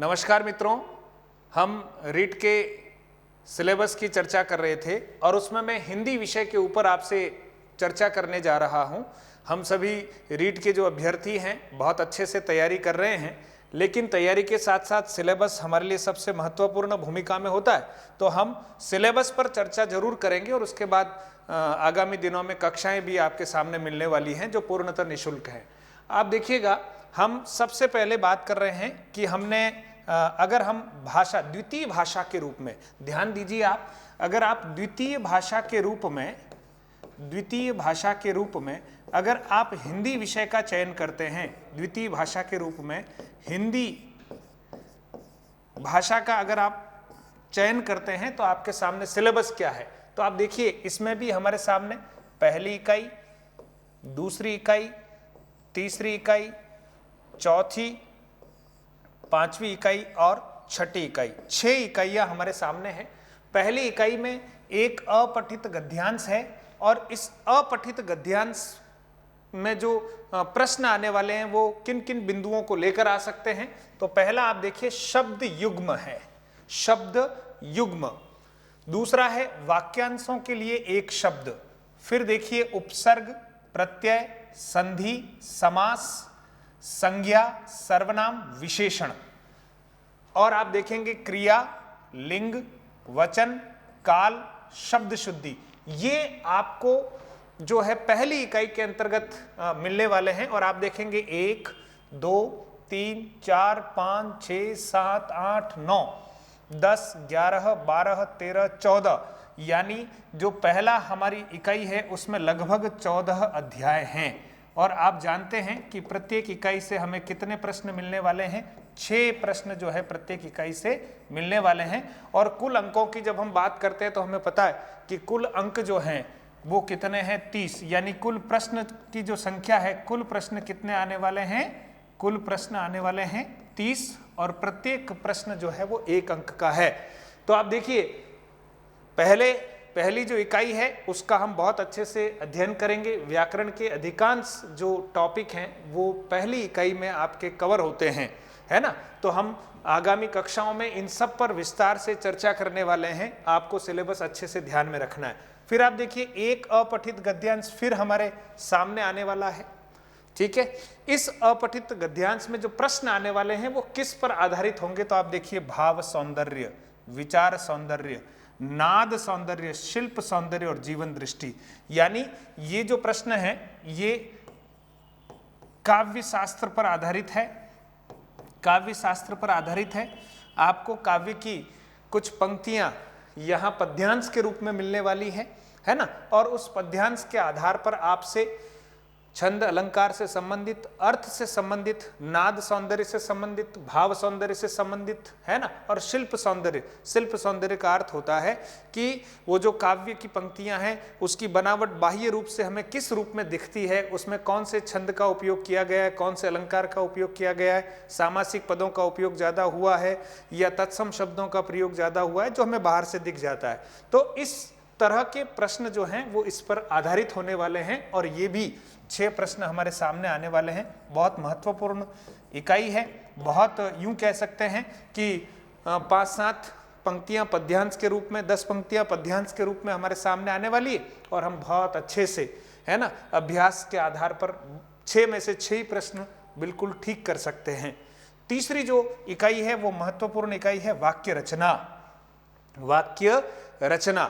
नमस्कार मित्रों, हम रीट के सिलेबस की चर्चा कर रहे थे और उसमें मैं हिंदी विषय के ऊपर आपसे चर्चा करने जा रहा हूं। हम सभी रीट के जो अभ्यर्थी हैं बहुत अच्छे से तैयारी कर रहे हैं, लेकिन तैयारी के साथ साथ सिलेबस हमारे लिए सबसे महत्वपूर्ण भूमिका में होता है। तो हम सिलेबस पर चर्चा जरूर करेंगे और उसके बाद आगामी दिनों में कक्षाएं भी आपके सामने मिलने वाली हैं जो पूर्णतः निःशुल्क हैं। आप देखिएगा, हम सबसे पहले बात कर रहे हैं कि हमने अगर हम भाषा द्वितीय भाषा के रूप में, ध्यान दीजिए आप, अगर आप द्वितीय भाषा के रूप में अगर आप हिंदी विषय का चयन करते हैं, द्वितीय भाषा के रूप में हिंदी भाषा का अगर आप चयन करते हैं तो आपके सामने सिलेबस क्या है। तो आप देखिए, इसमें भी हमारे सामने पहली इकाई, दूसरी इकाई, तीसरी इकाई, चौथी, पांचवी इकाई और छठी इकाई, 6 इकाइयां हमारे सामने हैं। पहली इकाई में एक अपठित गद्यांश है और इस अपठित गद्यांश में जो प्रश्न आने वाले हैं वो किन किन बिंदुओं को लेकर आ सकते हैं। तो पहला आप देखिए, शब्द युग्म है, शब्द युग्म। दूसरा है वाक्यांशों के लिए एक शब्द। फिर देखिए उपसर्ग, प्रत्यय, संधि, समास, संज्ञा, सर्वनाम, विशेषण। और आप देखेंगे क्रिया, लिंग, वचन, काल, शब्द शुद्धि। ये आपको जो है पहली इकाई के अंतर्गत मिलने वाले हैं। और आप देखेंगे 1, 2, 3, 4, 5, 6, 7, 8, 9, 10, 11, 12, 13, 14, यानी जो पहला हमारी इकाई है उसमें लगभग 14 अध्याय हैं। और आप जानते हैं कि प्रत्येक इकाई से हमें कितने प्रश्न मिलने वाले हैं? 6 प्रश्न जो है प्रत्येक इकाई से मिलने वाले हैं। और कुल अंकों की जब हम बात करते हैं तो हमें पता है कि कुल अंक जो हैं वो कितने हैं? 30, यानी कुल प्रश्न की जो संख्या है, कुल प्रश्न कितने आने वाले हैं? कुल प्रश्न आने वाले हैं 30 और प्रत्येक प्रश्न जो है वो 1 अंक का है। तो आप देखिए, पहली जो इकाई है उसका हम बहुत अच्छे से अध्ययन करेंगे। व्याकरण के अधिकांश जो टॉपिक हैं वो पहली इकाई में आपके कवर होते हैं, है ना। तो हम आगामी कक्षाओं में इन सब पर विस्तार से चर्चा करने वाले हैं। आपको सिलेबस अच्छे से ध्यान में रखना है। फिर आप देखिए, एक अपठित गद्यांश फिर हमारे सामने आने वाला है, ठीक है। इस अपठित गद्यांश में जो प्रश्न आने वाले हैं वो किस पर आधारित होंगे? तो आप देखिए, भाव सौंदर्य, विचार सौंदर्य, नाद सौंदर्य, शिल्प सौंदर्य और जीवन दृष्टि। यानी ये जो प्रश्न है ये काव्य शास्त्र पर आधारित है, काव्य शास्त्र पर आधारित है। आपको काव्य की कुछ पंक्तियां यहां पद्यांश के रूप में मिलने वाली है ना। और उस पद्यांश के आधार पर आपसे छंद अलंकार से संबंधित, अर्थ से संबंधित, नाद सौंदर्य से संबंधित, भाव सौंदर्य से संबंधित, है ना। और शिल्प सौंदर्य का अर्थ होता है कि वो जो काव्य की पंक्तियां हैं उसकी बनावट बाह्य रूप से हमें किस रूप में दिखती है, उसमें कौन से छंद का उपयोग किया गया है, कौन से अलंकार का उपयोग किया गया है, सामासिक पदों का उपयोग ज्यादा हुआ है या तत्सम शब्दों का प्रयोग ज्यादा हुआ है, जो हमें बाहर से दिख जाता है। तो इस तरह के प्रश्न जो हैं वो इस पर आधारित होने वाले हैं। और ये भी 6 प्रश्न हमारे सामने आने वाले हैं। बहुत महत्वपूर्ण इकाई है। बहुत यूं कह सकते हैं कि 5-7 पंक्तियां पद्यांश के रूप में, 10 पंक्तियां पद्यांश के रूप में हमारे सामने आने वाली है। और हम बहुत अच्छे से, है ना, अभ्यास के आधार पर 6 में से 6 प्रश्न बिल्कुल ठीक कर सकते हैं। तीसरी जो इकाई है वो महत्वपूर्ण इकाई है वाक्य रचना। वाक्य रचना।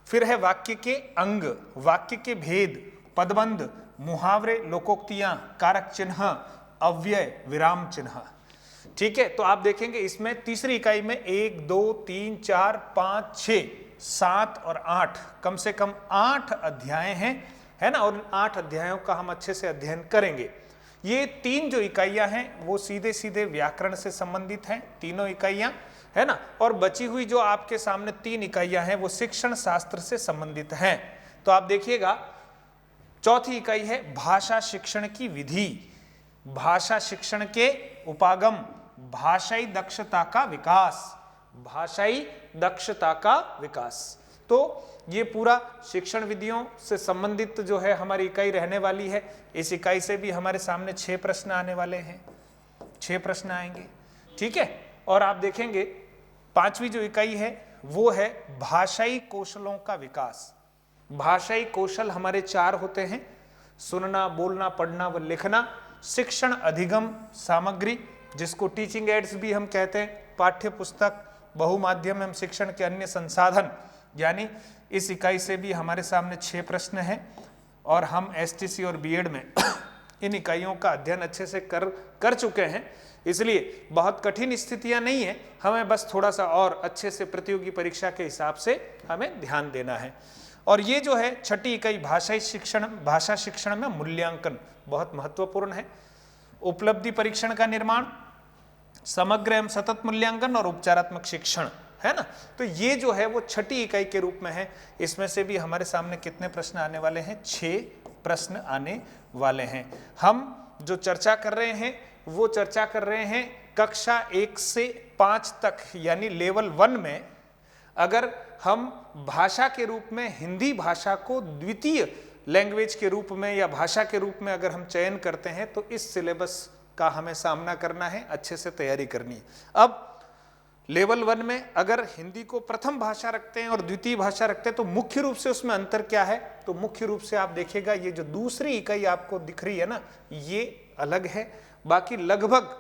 फिर है वाक्य के अंग, वाक्य के भेद, पदबंध, मुहावरे, लोकोक्तियां, कारक चिन्ह, अव्यय, विराम चिन्ह। ठीक है। तो आप देखेंगे इसमें तीसरी इकाई में 1, 2, 3, 4, 5, 6, 7 और 8, कम से कम 8 अध्याय हैं, है ना। और 8 अध्यायों का हम अच्छे से अध्ययन करेंगे। ये 3 जो इकाइयां हैं वो सीधे सीधे व्याकरण से संबंधित हैं, तीनों इकाइयां, है ना। और बची हुई जो आपके सामने 3 इकाइयां हैं वो शिक्षण शास्त्र से संबंधित हैं। तो आप देखिएगा, चौथी इकाई है भाषा शिक्षण की विधि, भाषा शिक्षण के उपागम, भाषाई दक्षता का विकास, भाषाई दक्षता का विकास। तो ये पूरा शिक्षण विधियों से संबंधित जो है हमारी इकाई रहने वाली है। इस इकाई से भी हमारे सामने 6 प्रश्न आने वाले हैं, 6 प्रश्न आएंगे, ठीक है। और आप देखेंगे 5वीं जो इकाई है वो है भाषाई कौशलों का विकास। भाषाई कौशल हमारे 4 होते हैं, सुनना, बोलना, पढ़ना व लिखना, शिक्षण अधिगम सामग्री जिसको टीचिंग एड्स भी हम कहते हैं, पाठ्य पुस्तक, बहुमाध्यम एवं शिक्षण के अन्य संसाधन। यानी इस इकाई से भी हमारे सामने 6 प्रश्न हैं और हम एसटीसी और बीएड में इन इकाइयों का अध्ययन अच्छे से कर चुके हैं, इसलिए बहुत कठिन स्थितियां नहीं है, हमें बस थोड़ा सा और अच्छे से प्रतियोगी परीक्षा के हिसाब से हमें ध्यान देना है। और ये जो है 6ठी इकाई भाषा शिक्षण में मूल्यांकन बहुत महत्वपूर्ण है। उपलब्धि परीक्षण का निर्माण, समग्र एवं सतत मूल्यांकन और उपचारात्मक शिक्षण, है ना। तो ये जो है वो 6ठी इकाई के रूप में है। इसमें से भी हमारे सामने कितने प्रश्न आने वाले हैं? 6 प्रश्न आने वाले हैं। हम जो चर्चा कर रहे हैं वो चर्चा कर रहे हैं कक्षा 1 से 5 तक, यानी लेवल 1 में अगर हम भाषा के रूप में हिंदी भाषा को द्वितीय लैंग्वेज के रूप में या भाषा के रूप में अगर हम चयन करते हैं तो इस सिलेबस का हमें सामना करना है, अच्छे से तैयारी करनी है। अब लेवल 1 में अगर हिंदी को प्रथम भाषा रखते हैं और द्वितीय भाषा रखते हैं तो मुख्य रूप से उसमें अंतर क्या है? तो मुख्य रूप से आप देखिएगा ये जो दूसरी इकाई आपको दिख रही है ना, ये अलग है। बाकी लगभग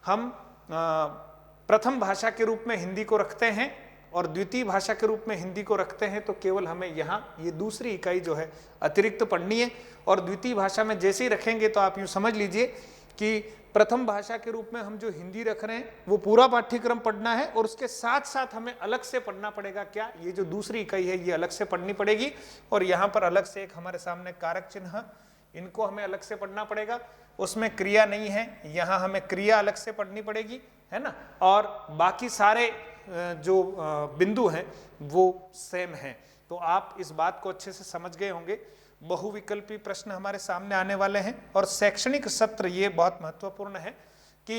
हम प्रथम भाषा के रूप में हिंदी को रखते हैं और द्वितीय भाषा के रूप में हिंदी को रखते हैं, तो केवल हमें यहाँ ये दूसरी इकाई जो है अतिरिक्त पढ़नी है। और द्वितीय भाषा में जैसे ही रखेंगे तो आप यूँ समझ लीजिए कि प्रथम भाषा के रूप में हम जो हिंदी रख रहे हैं वो पूरा पाठ्यक्रम पढ़ना है और उसके साथ साथ हमें अलग से पढ़ना पड़ेगा। क्या? ये जो दूसरी इकाई है ये अलग से पढ़नी पड़ेगी और यहाँ पर अलग से एक हमारे सामने कारक चिन्ह, इनको हमें अलग से पढ़ना पड़ेगा। उसमें क्रिया नहीं है, यहाँ हमें क्रिया अलग से पढ़नी पड़ेगी, है ना। और बाकी सारे जो बिंदु हैं वो सेम हैं। तो आप इस बात को अच्छे से समझ गए होंगे। बहुविकल्पी प्रश्न हमारे सामने आने वाले हैं और शैक्षणिक सत्र, ये बहुत महत्वपूर्ण है कि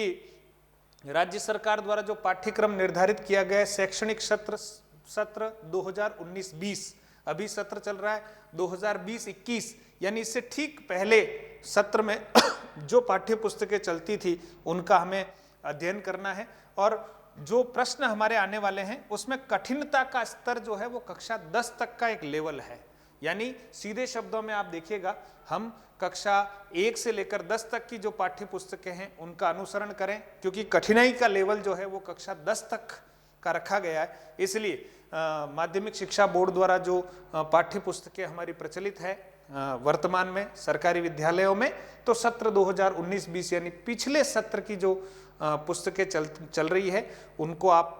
राज्य सरकार द्वारा जो पाठ्यक्रम निर्धारित किया गया है, शैक्षणिक सत्र 2019-20, अभी सत्र चल रहा है 2020-21, यानी इससे ठीक पहले सत्र में जो पाठ्य पुस्तकें चलती थी उनका हमें अध्ययन करना है। और जो प्रश्न हमारे आने वाले हैं उसमें कठिनता का स्तर जो है वो कक्षा 10 तक का एक लेवल है। यानी सीधे शब्दों में आप देखिएगा, हम कक्षा 1 से लेकर 10 तक की जो पाठ्य पुस्तकें हैं उनका अनुसरण करें, क्योंकि कठिनाई का लेवल जो है वो कक्षा 10 तक का रखा गया है। इसलिए माध्यमिक शिक्षा बोर्ड द्वारा जो पाठ्य पुस्तकें हमारी प्रचलित है वर्तमान में सरकारी विद्यालयों में, तो सत्र 2019-20 यानी पिछले सत्र की जो पुस्तकें चल रही है उनको आप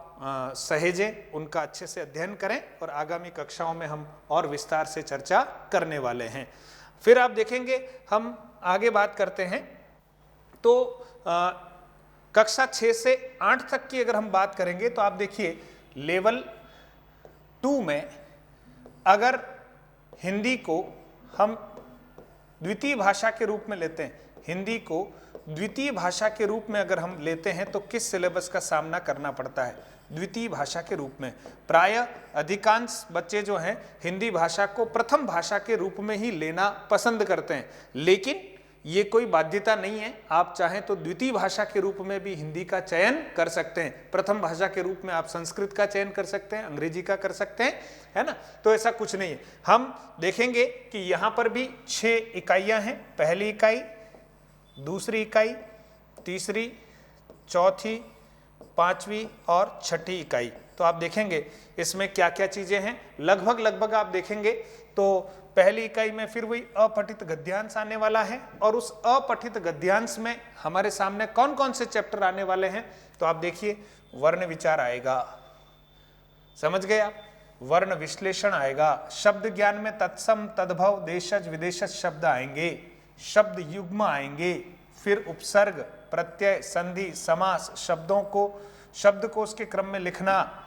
सहेजें, उनका अच्छे से अध्ययन करें और आगामी कक्षाओं में हम और विस्तार से चर्चा करने वाले हैं। फिर आप देखेंगे हम आगे बात करते हैं तो कक्षा 6 से 8 तक की अगर हम बात करेंगे तो आप देखिए लेवल 2 में अगर हिंदी को हम द्वितीय भाषा के रूप में लेते हैं, हिंदी को द्वितीय भाषा के रूप में अगर हम लेते हैं तो किस सिलेबस का सामना करना पड़ता है? द्वितीय भाषा के रूप में प्राय अधिकांश बच्चे जो हैं हिंदी भाषा को प्रथम भाषा के रूप में ही लेना पसंद करते हैं, लेकिन ये कोई बाध्यता नहीं है। आप चाहें तो द्वितीय भाषा के रूप में भी हिंदी का चयन कर सकते हैं। प्रथम भाषा के रूप में आप संस्कृत का चयन कर सकते हैं, अंग्रेजी का कर सकते हैं, है ना। तो ऐसा कुछ नहीं है। हम देखेंगे कि यहाँ पर भी 6 इकाइयाँ हैं। पहली इकाई, दूसरी इकाई, तीसरी, चौथी, 5वीं और 6ठी इकाई। तो आप देखेंगे इसमें क्या क्या चीजें हैं। लगभग आप देखेंगे तो पहली इकाई में फिर वही अपठित गद्यांश आने वाला है और उस अपठित गद्यांश में हमारे सामने कौन कौन से चैप्टर आने वाले हैं। तो आप देखिए वर्ण विचार आएगा, समझ गए आप, वर्ण विश्लेषण आएगा, शब्द ज्ञान में तत्सम, तद्भव, देशज, विदेशज शब्द आएंगे, शब्द युग्म आएंगे, फिर उपसर्ग, प्रत्यय, संधि, समास, शब्द को उसके क्रम में लिखना,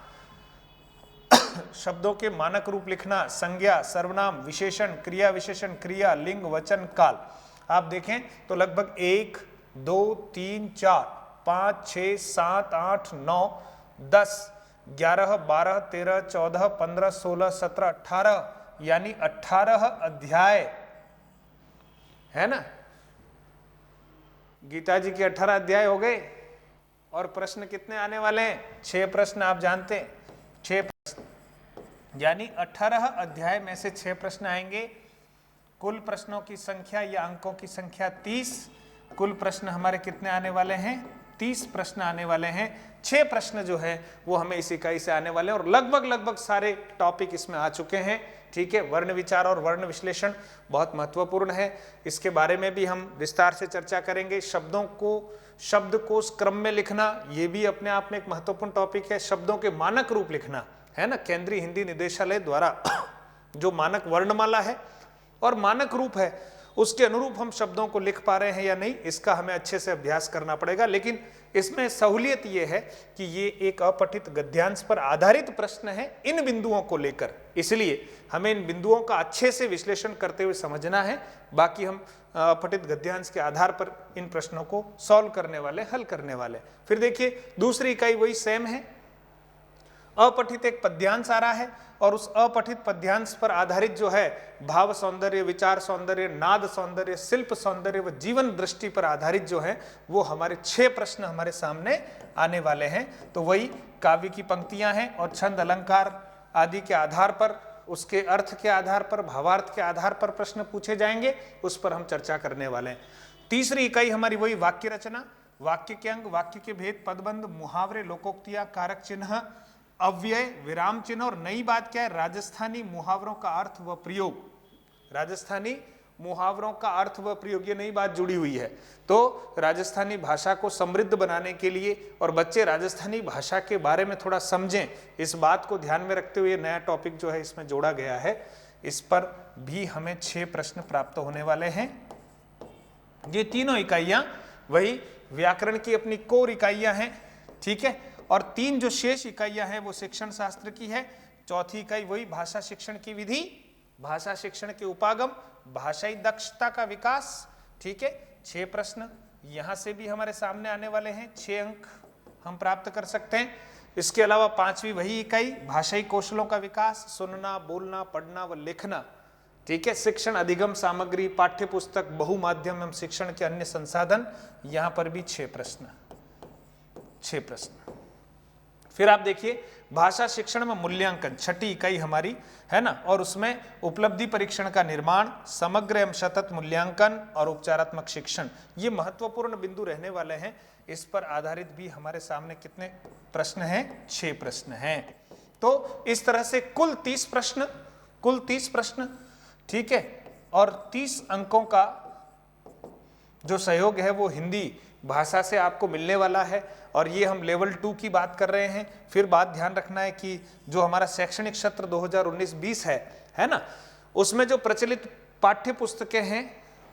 शब्दों के मानक रूप लिखना, संज्ञा, सर्वनाम, विशेषण, क्रिया विशेषण, क्रिया, लिंग, वचन, काल। आप देखें तो लगभग 1, 2, 3, 4, 5, 6, 7, 8, 9, 10, 11, 12, 13, 14, 15, 16, 17, 18 यानी 18 अध्याय है ना। गीता जी के 18 अध्याय हो गए और प्रश्न कितने आने वाले हैं? 6 प्रश्न, आप जानते हैं 6 प्रश्न, यानी 18 अध्याय में से 6 प्रश्न आएंगे। कुल प्रश्नों की संख्या या अंकों की संख्या 30। कुल प्रश्न हमारे कितने आने वाले हैं? 30 प्रश्न आने वाले हैं। 6 प्रश्न जो है वो हमें इस इकाई से आने वाले हैं और लगभग सारे टॉपिक इसमें आ चुके हैं। ठीक है, वर्ण विचार और वर्ण विश्लेषण बहुत महत्वपूर्ण है, इसके बारे में भी हम विस्तार से चर्चा करेंगे। शब्दों को शब्दकोश क्रम में लिखना, ये भी अपने आप में एक महत्वपूर्ण टॉपिक है। शब्दों के मानक रूप लिखना है ना, केंद्रीय हिंदी निदेशालय द्वारा जो मानक वर्णमाला है और मानक रूप है उसके अनुरूप हम शब्दों को लिख पा रहे हैं या नहीं, इसका हमें अच्छे से अभ्यास करना पड़ेगा। लेकिन इसमें सहूलियत ये है कि ये एक अपठित गद्यांश पर आधारित प्रश्न है इन बिंदुओं को लेकर, इसलिए हमें इन बिंदुओं का अच्छे से विश्लेषण करते हुए समझना है। बाकी हम अपठित गद्यांश के आधार पर इन प्रश्नों को सॉल्व करने वाले, हल करने वाले। फिर देखिए दूसरी इकाई वही सेम है। अपठित एक पद्यांश आ रहा है और उस अपठित पद्यांश पर आधारित जो है भाव सौंदर्य, विचार सौंदर्य, नाद सौंदर्य, शिल्प सौंदर्य व जीवन दृष्टि पर आधारित जो है वो हमारे 6 प्रश्न हमारे सामने आने वाले हैं। तो वही काव्य की पंक्तियां हैं और छंद अलंकार आदि के आधार पर, उसके अर्थ के आधार पर, भावार्थ के आधार पर प्रश्न पूछे जाएंगे, उस पर हम चर्चा करने वाले हैं। तीसरी इकाई हमारी वही वाक्य रचना, वाक्य के अंग, वाक्य के भेद, पदबंध, मुहावरे, लोकोक्तियां, कारक चिन्ह, अव्यय, विराम चिन्ह और नई बात क्या है? राजस्थानी मुहावरों का अर्थ व प्रयोग। राजस्थानी मुहावरों का अर्थ व प्रयोग, ये नई बात जुड़ी हुई है। तो राजस्थानी भाषा को समृद्ध बनाने के लिए और बच्चे राजस्थानी भाषा के बारे में थोड़ा समझें, इस बात को ध्यान में रखते हुए नया टॉपिक जो है इसमें जोड़ा गया है। इस पर भी हमें 6 प्रश्न प्राप्त होने वाले हैं। ये तीनों इकाइयां वही व्याकरण की अपनी कोर इकाइयां हैं। ठीक है, और 3 जो शेष इकाइयां हैं वो शिक्षण शास्त्र की है। चौथी इकाई वही भाषा शिक्षण की विधि, भाषा शिक्षण के उपागम, भाषाई दक्षता का विकास। ठीक है, 6 प्रश्न यहां से भी हमारे सामने आने वाले हैं, 6 अंक हम प्राप्त कर सकते हैं। इसके अलावा 5वीं वही इकाई भाषाई कौशलों का विकास, सुनना, बोलना, पढ़ना व लिखना। ठीक है, शिक्षण अधिगम सामग्री, पाठ्य पुस्तक, बहुमाध्यम एवं शिक्षण के अन्य संसाधन, यहां पर भी 6 प्रश्न। फिर आप देखिए भाषा शिक्षण में मूल्यांकन, 6ठी इकाई हमारी है ना, और उसमें उपलब्धि परीक्षण का निर्माण, समग्र एवं सतत मूल्यांकन और उपचारात्मक शिक्षण, ये महत्वपूर्ण बिंदु रहने वाले हैं। इस पर आधारित भी हमारे सामने कितने प्रश्न हैं? 6 प्रश्न हैं। तो इस तरह से कुल 30 प्रश्न। ठीक है, और 30 अंकों का जो सहयोग है वो हिंदी भाषा से आपको मिलने वाला है। और ये हम लेवल 2 की बात कर रहे हैं। फिर बात ध्यान रखना है कि जो हमारा शैक्षणिक सत्र 2019-20 है ना, उसमें जो प्रचलित पाठ्य पुस्तकें हैं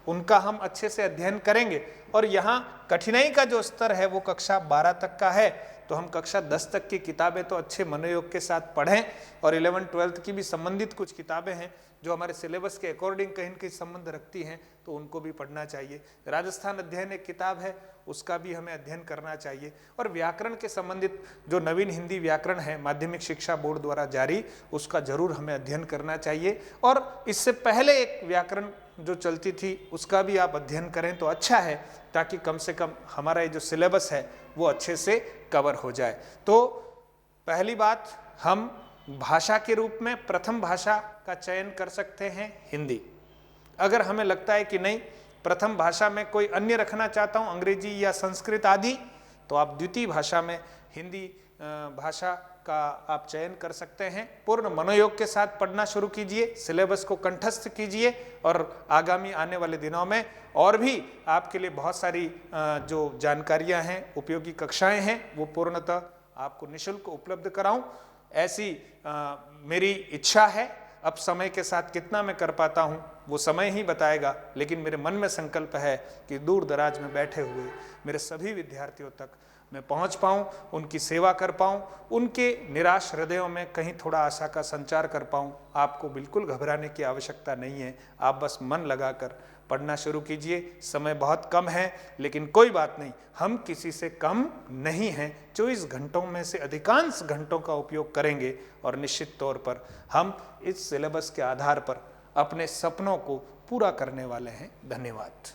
उनका हम अच्छे से अध्ययन करेंगे। और यहाँ कठिनाई का जो स्तर है वो कक्षा 12 तक का है, तो हम कक्षा 10 तक की किताबें तो अच्छे मनोयोग के साथ पढ़ें, और 11-12 की भी संबंधित कुछ किताबें हैं जो हमारे सिलेबस के अकॉर्डिंग कहीं न कहीं संबंध रखती हैं, तो उनको भी पढ़ना चाहिए। राजस्थान अध्ययन एक किताब है, उसका भी हमें अध्ययन करना चाहिए। और व्याकरण के संबंधित जो नवीन हिंदी व्याकरण है माध्यमिक शिक्षा बोर्ड द्वारा जारी, उसका जरूर हमें अध्ययन करना चाहिए। और इससे पहले एक व्याकरण जो चलती थी उसका भी आप अध्ययन करें तो अच्छा है, ताकि कम से कम हमारा ये जो सिलेबस है वो अच्छे से कवर हो जाए। तो पहली बात, हम भाषा के रूप में प्रथम भाषा का चयन कर सकते हैं हिंदी। अगर हमें लगता है कि नहीं, प्रथम भाषा में कोई अन्य रखना चाहता हूं, अंग्रेजी या संस्कृत आदि, तो आप द्वितीय भाषा में हिंदी भाषा का आप चयन कर सकते हैं। पूर्ण मनोयोग के साथ पढ़ना शुरू कीजिए, सिलेबस को कंठस्थ कीजिए, और आगामी आने वाले दिनों में और भी आपके लिए बहुत सारी जो जानकारियां हैं, उपयोगी कक्षाएं हैं, वो पूर्णतः आपको निःशुल्क उपलब्ध कराऊं, ऐसी मेरी इच्छा है। अब समय के साथ कितना मैं कर पाता हूं वो समय ही बताएगा, लेकिन मेरे मन में संकल्प है कि दूर दराज में बैठे हुए मेरे सभी विद्यार्थियों तक मैं पहुंच पाऊं, उनकी सेवा कर पाऊं, उनके निराश हृदयों में कहीं थोड़ा आशा का संचार कर पाऊं। आपको बिल्कुल घबराने की आवश्यकता नहीं है, आप बस मन लगाकर पढ़ना शुरू कीजिए। समय बहुत कम है, लेकिन कोई बात नहीं, हम किसी से कम नहीं हैं। 24 घंटों में से अधिकांश घंटों का उपयोग करेंगे और निश्चित तौर पर हम इस सिलेबस के आधार पर अपने सपनों को पूरा करने वाले हैं। धन्यवाद।